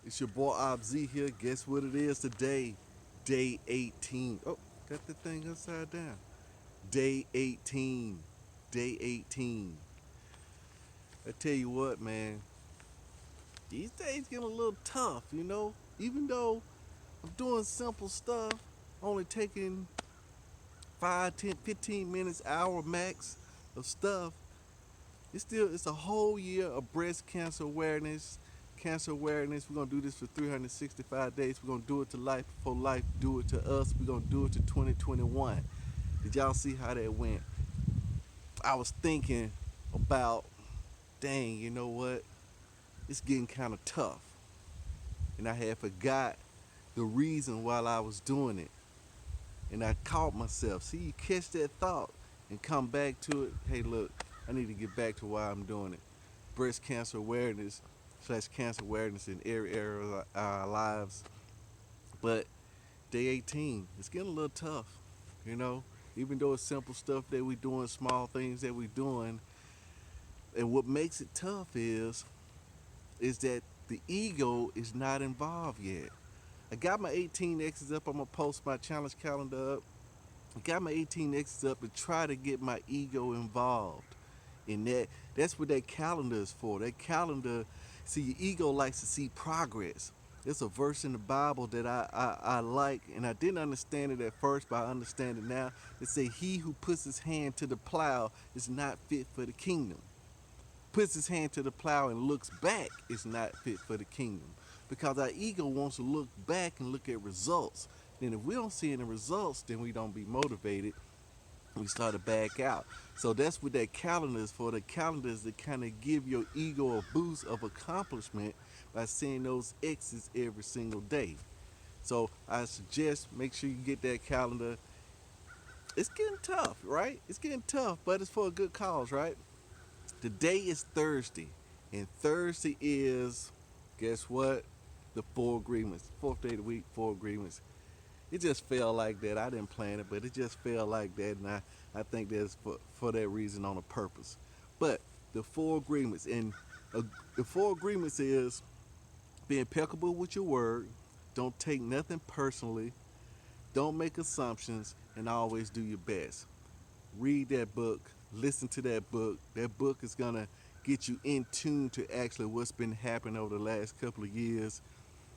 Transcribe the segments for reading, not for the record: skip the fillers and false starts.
It's your boy Obz here. Guess what it is today? Day 18. Oh, got the thing upside down. Day 18. Day 18. I tell you what, man. These days getting a little tough, you know? Even though I'm doing simple stuff, only taking 5, 10, 15 minutes, hour max of stuff, it's a whole year of breast cancer awareness. Cancer awareness. We're gonna do this for 365 days. We're gonna do it to life before life. Do it to us. We're gonna do it to 2021. Did y'all see how that went? I was thinking about, dang, you know what? It's getting kind of tough, and I had forgot the reason while I was doing it, and I caught myself. See, you catch that thought and come back to it. Hey, look, I need to get back to why I'm doing it. Breast cancer awareness / cancer awareness in every area of our lives. But day 18, it's getting a little tough, you know. Even though it's simple stuff that we doing, small things that we doing, and what makes it tough is that the ego is not involved yet. I got my 18 X's up. I'm gonna post my challenge calendar up. I got my 18 X's up to try to get my ego involved in that. That's what that calendar is for. That calendar, see, your ego likes to see progress. There's a verse in the Bible that I like, and I didn't understand it at first, but I understand it now. It say, "He who puts his hand to the plow is not fit for the kingdom. Puts his hand to the plow and looks back is not fit for the kingdom." Because our ego wants to look back and look at results. Then if we don't see any results, then we don't be motivated. We start to back out. So that's what that calendar is for. The calendar is to kind of give your ego a boost of accomplishment by seeing those X's every single day. So I suggest make sure you get that calendar. It's getting tough, right? It's getting tough, but it's for a good cause, right? Today is Thursday, and Thursday is, guess what? The four agreements. Fourth day of the week, four agreements. It just felt like that. I didn't plan it, but it just felt like that, and I think that's for that reason on a purpose. But the four agreements, and the four agreements is be impeccable with your word, don't take nothing personally, don't make assumptions, and always do your best. Read that book, listen to that book. That book is gonna get you in tune to actually what's been happening over the last couple of years,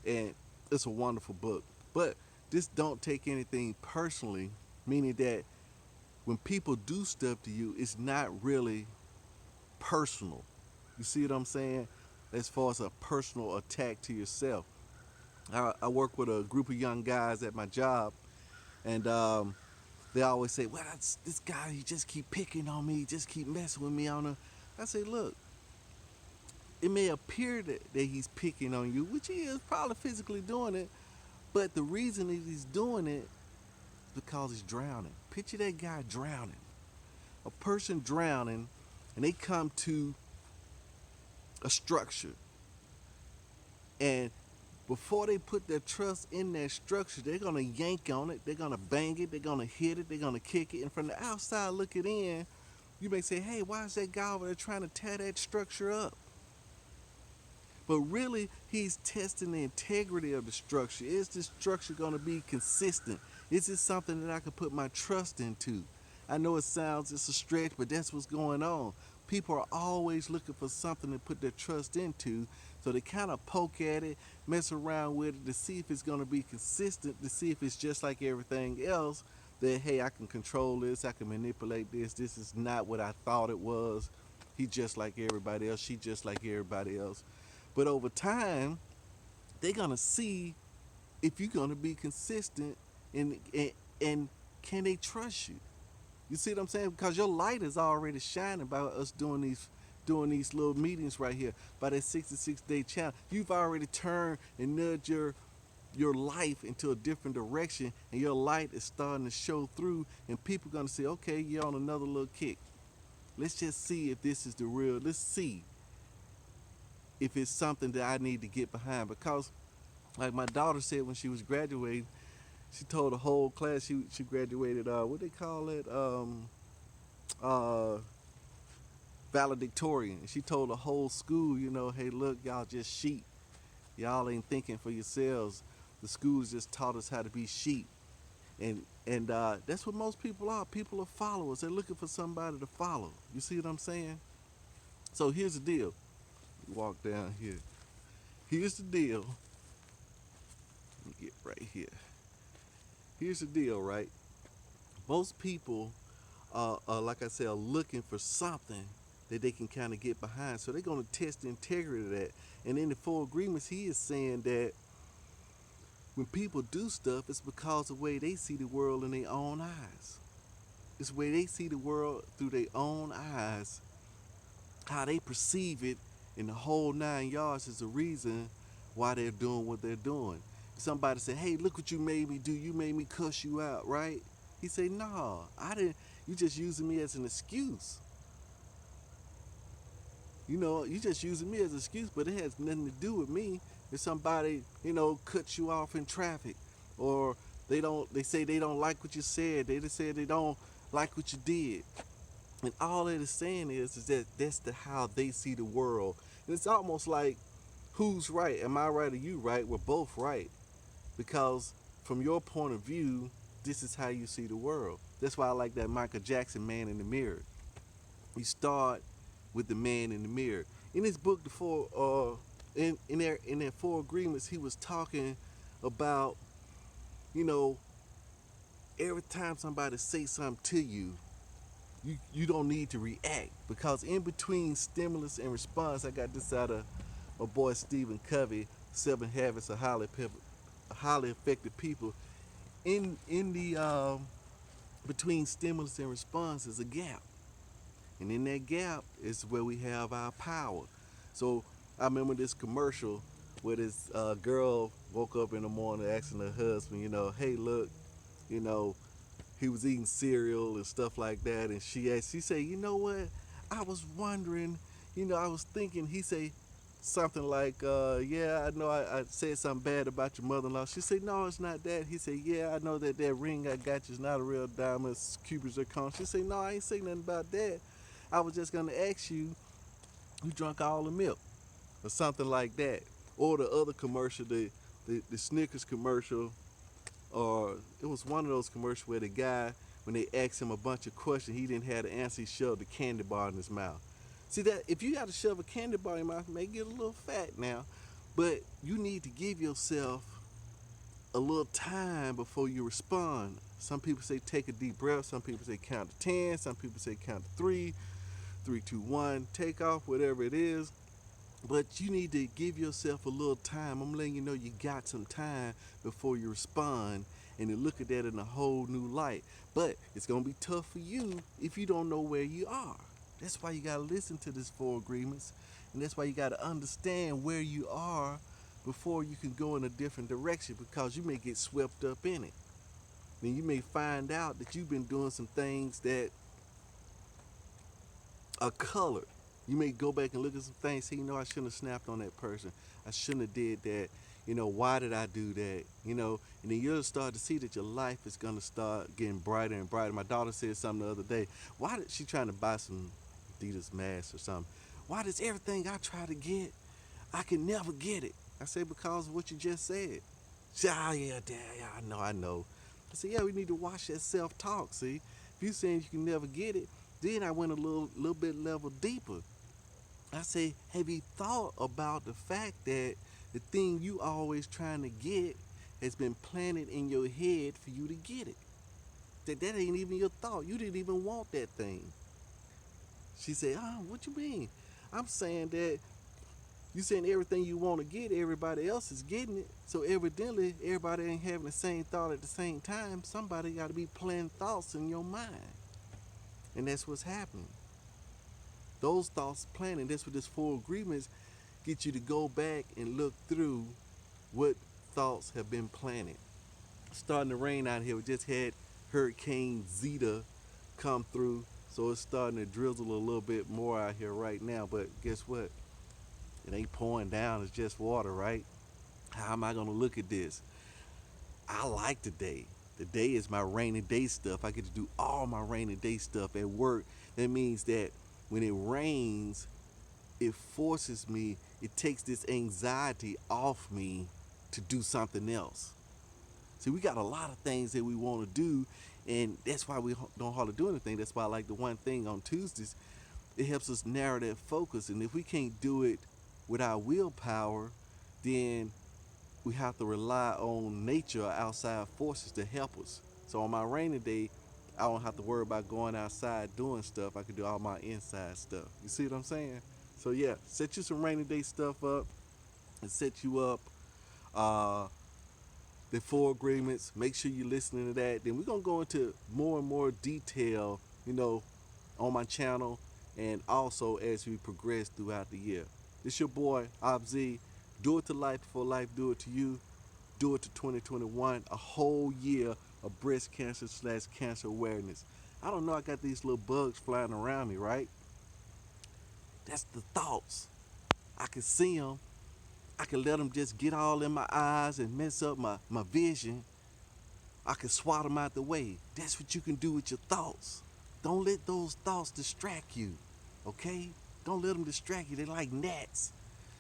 and it's a wonderful book. But just don't take anything personally, meaning that when people do stuff to you, it's not really personal. You see what I'm saying? As far as a personal attack to yourself. I work with a group of young guys at my job, and they always say, "Well, that's, this guy, he just keep picking on me, he just keep messing with me on him." I say, "Look, it may appear that he's picking on you, which he is probably physically doing it, but the reason that he's doing it is because he's drowning. Picture that guy drowning. A person drowning, and they come to a structure, and before they put their trust in that structure, they're gonna yank on it, they're gonna bang it, they're gonna hit it, they're gonna kick it, and from the outside looking in, you may say, "Hey, why is that guy over there trying to tear that structure up?" But really, he's testing the integrity of the structure. Is this structure going to be consistent? Is this something that I can put my trust into? I know it's a stretch, but that's what's going on. People are always looking for something to put their trust into, so they kind of poke at it, mess around with it to see if it's going to be consistent, to see if it's just like everything else. That, hey, I can control this, I can manipulate this. This is not what I thought it was. He just like everybody else. She just like everybody else. But over time, they're gonna see if you're gonna be consistent and can they trust you? You see what I'm saying? Because your light is already shining by us doing these little meetings right here, by that 66-day challenge. You've already turned and nudged your life into a different direction, and your light is starting to show through, and people are gonna say, okay, you're on another little kick. Let's just see if this is the real. Let's see if it's something that I need to get behind. Because like my daughter said when she was graduating, she told the whole class she graduated. What they call it? Uh, valedictorian. She told the whole school, hey, look, y'all just sheep. Y'all ain't thinking for yourselves. The schools just taught us how to be sheep. And that's what most people are. People are followers. They're looking for somebody to follow. You see what I'm saying? So here's the deal. Walk down here. Here's the deal. Let me get right here. Here's the deal, right? Most people, like I said, are looking for something that they can kind of get behind. So they're going to test the integrity of that. And in the Four Agreements, he is saying that when people do stuff, it's because of the way they see the world in their own eyes. It's the way they see the world through their own eyes, how they perceive it in the whole 9 yards is the reason why they're doing what they're doing. Somebody say, hey, look what you made me do. You made me cuss you out, right? He say, no, I didn't. You just using me as an excuse. You know, you just using me as an excuse, but it has nothing to do with me. If somebody, cuts you off in traffic, or they say they don't like what you said. They just said they don't like what you did. And all it is saying is that how they see the world. And it's almost like, who's right? Am I right or you right? We're both right. Because from your point of view, this is how you see the world. That's why I like that Michael Jackson Man in the Mirror. You start with the man in the mirror. In his book, in their Four Agreements, he was talking about, you know, every time somebody say something to you, you don't need to react, because in between stimulus and response, I got this out of my boy Stephen Covey, Seven Habits of Highly Effective People. In the between stimulus and response is a gap, and in that gap is where we have our power. So I remember this commercial where this girl woke up in the morning asking her husband, hey, look, you know, he was eating cereal and stuff like that, and she said, you know what? I was wondering, I was thinking. He say something like, yeah, I know I said something bad about your mother-in-law. She said, no, it's not that. He said, yeah, I know that ring I got you is not a real diamond, it's cubic zircon. She said, no, I ain't saying nothing about that. I was just gonna ask you, who drunk all the milk, or something like that. Or the other commercial, the Snickers commercial, or it was one of those commercials where the guy, when they asked him a bunch of questions, he didn't have the answer. He shoved a candy bar in his mouth. See that if you got to shove a candy bar in your mouth, it may get a little fat now, but you need to give yourself a little time before you respond. Some people say take a deep breath. Some people say count to 10. Some people say count to 3, 3, 2, 1, take off, whatever it is. But you need to give yourself a little time. I'm letting you know you got some time before you respond, and to look at that in a whole new light. But it's going to be tough for you if you don't know where you are. That's why you got to listen to these Four Agreements, and that's why you got to understand where you are before you can go in a different direction, because you may get swept up in it. Then you may find out that you've been doing some things that are colored. You may go back and look at some things, say, I shouldn't have snapped on that person. I shouldn't have did that. Why did I do that? And then you'll start to see that your life is going to start getting brighter and brighter. My daughter said something the other day. Why did she trying to buy some Adidas masks or something? Why does everything I try to get, I can never get it? I said, because of what you just said. She said, oh, yeah, Dad, yeah, I know. I said, yeah, we need to watch that self-talk, see? If you saying you can never get it, then I went a little bit level deeper. I say, have you thought about the fact that the thing you always trying to get has been planted in your head for you to get it? That ain't even your thought. You didn't even want that thing. She said, what you mean? I'm saying that you saying everything you want to get, everybody else is getting it. So evidently, everybody ain't having the same thought at the same time. Somebody got to be planting thoughts in your mind. And that's what's happening. Those thoughts planting, that's what this Four Agreements get you to go back and look through what thoughts have been planted. It's starting to rain out here. We just had Hurricane Zeta come through, so it's starting to drizzle a little bit more out here right now. But guess what? It ain't pouring down, it's just water, right? How am I going to look at this? I like the day. The day is my rainy day stuff. I get to do all my rainy day stuff at work. That means that when it rains, it forces me it takes this anxiety off me to do something else. See, we got a lot of things that we want to do, and that's why we don't hardly do anything. That's why I like the one thing on Tuesdays. It helps us narrow that focus, and if we can't do it with our willpower, then we have to rely on nature or outside forces to help us. So on my rainy day, I don't have to worry about going outside doing stuff. I can do all my inside stuff. You see what I'm saying? So yeah, set you some rainy day stuff up and set you up uh, the four agreements. Make sure you're listening to that. Then we're gonna go into more and more detail, on my channel and also as we progress throughout the year. This your boy Obz. Do it to life before life do it to you. Do it to 2021, a whole year of breast cancer / cancer awareness. I don't know, I got these little bugs flying around me, right? That's the thoughts. I can see them. I can let them just get all in my eyes and mess up my vision. I can swat them out the way. That's what you can do with your thoughts. Don't let those thoughts distract you, okay? Don't let them distract you. They're like gnats.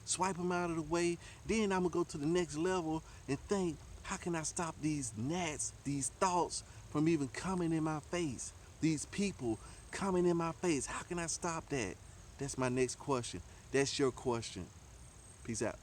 Swipe them out of the way. Then I'm going to go to the next level and think, how can I stop these gnats, these thoughts from even coming in my face? These people coming in my face. How can I stop that? That's my next question. That's your question. Peace out.